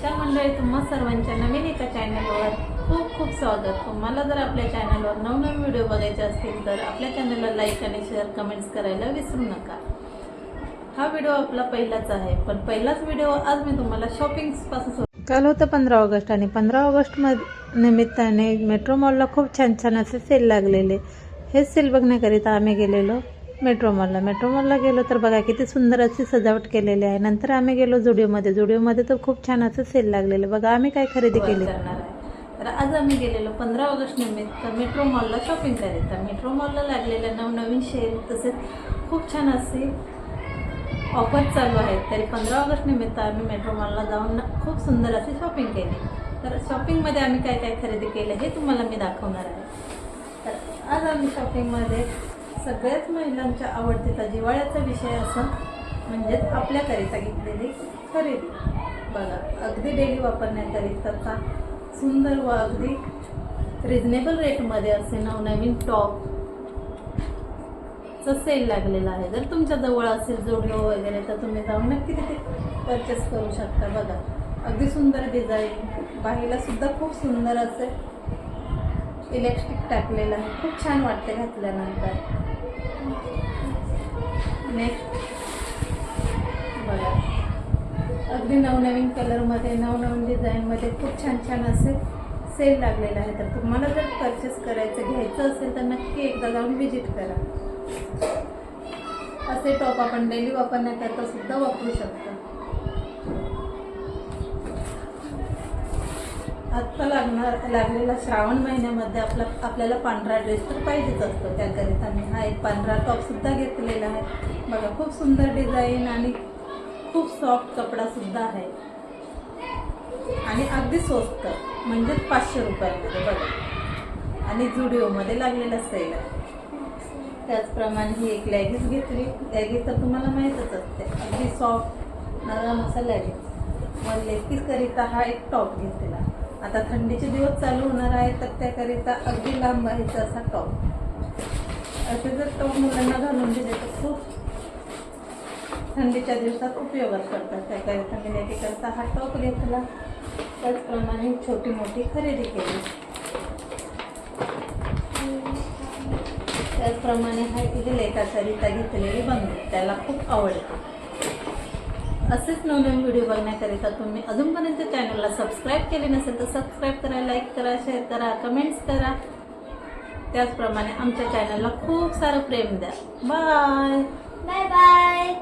नमस्कार मंडळी, तुम्हा सर्वांच्या नवीन एका चॅनलवर खूप खूप स्वागत. तुम्हाला जर आपल्या चॅनलवर नवनवीन व्हिडिओ बघायचे असतील तर आपल्या चॅनलला लाईक आणि शेअर कमेंट्स करायला विसरू नका. हा व्हिडिओ आपला पहिलाच आहे, पण पहिलाच व्हिडिओ आज मी तुम्हाला शॉपिंगपासून. काल होतं 15 ऑगस्ट आणि 15 ऑगस्ट निमित्ताने मेट्रो मॉलला खूप छान छान असे सेल लागलेले. हे सेल बघण्याकरिता आम्ही गेलेलो मेट्रो मॉलला गेलो तर बघा किती सुंदर अशी सजावट केलेली आहे. नंतर आम्ही गेलो जुडिओमध्ये तर खूप छान असं सेल लागलेलं. बघा आम्ही काय खरेदी केली करणार आहे. तर आज आम्ही गेलेलो 15 ऑगस्ट निमित्त मेट्रो मॉलला शॉपिंग करायला. मेट्रो मॉलला लागलेल्या नवनवीन सेल तसेच खूप छान असे ऑफर चालू आहेत. तरी 15 ऑगस्ट निमित्त आम्ही मेट्रो मॉलला जाऊन खूप सुंदर अशी शॉपिंग केली. तर शॉपिंगमध्ये आम्ही काय काय खरेदी केलं हे तुम्हाला मी दाखवणार आहे. तर आज आम्ही शॉपिंगमध्ये सगळ्याच महिलांच्या आवडतीचा जिव्हाळ्याचा विषय असं म्हणजेच आपल्याकरिता घेतलेली खरेदी. बघा अगदी डेली वापरण्याकरिता सुंदर व अगदी रिजनेबल रेटमध्ये असे नवनवीन टॉपचं सेल लागलेला आहे. जर तुमच्या जवळ असेल जुडिओ वगैरे तर तुम्ही जाऊन नक्की तिथे परचेस करू शकता. बघा अगदी सुंदर डिझाईन, बाहीला सुद्धा खूप सुंदर असे इलेक्ट्रिक टाकलेलं आहे. खूप छान वाटते घातल्यानंतर. नेक्स्ट बघा अगदी नवनवीन कलरमध्ये नवनवीन डिझाईनमध्ये खूप छान छान असे सेल लागलेले आहे. तर तुम्हाला जर परचेस घ्यायचं असेल तर नक्की एकदा जाऊन व्हिजिट करा. असे टॉप आपण डेली वापरण्याकरता सुद्धा वापरू शकतो. आत्ता लागलेला श्रावण महिन्यामध्ये आपल्याला पांढरा ड्रेस तर पाहिजेच असतो. त्याकरिता मी हा एक पांढरा टॉपसुद्धा घेतलेला आहे. बघा खूप सुंदर डिझाईन आणि खूप सॉफ्ट कपडासुद्धा आहे आणि अगदी स्वस्त म्हणजे 500 रुपयामध्ये. बघा आणि जुडिओमध्ये लागलेला सेल आहे. त्याचप्रमाणे ही एक लॅगिन्स घेतली. लॅगिन्स तर तुम्हाला माहीतच असते, अगदी सॉफ्ट नरम असा लॅगिन्स. व लेडीजकरिता हा एक टॉप घेतलेला. आता थंडीचे दिवस चालू होणार आहे तर त्याकरिता अगदी लांब व्हायचा असा टॉप. असे जर टॉप मुलांना घालून दिले तर खूप थंडीच्या दिवसात उपयोगात पडतात. त्याकरिता मी लेडीकरिता हा टॉप घेतला. त्याचप्रमाणे छोटी मोठी खरेदी केली. त्याचप्रमाणे हा तिथे लेकाकरिता घेतलेली बंगली, त्याला खूप आवडते. असेच नवनवीन व्हिडिओ बघण्याकरिता तुम्ही अजूनपर्यंत चॅनलला सबस्क्राईब केले नसेल तर सबस्क्राईब करा, लाईक करा, शेअर करा, कमेंट्स करा. त्याचप्रमाणे आमच्या चॅनलला खूप सारं प्रेम द्या. Bye bye.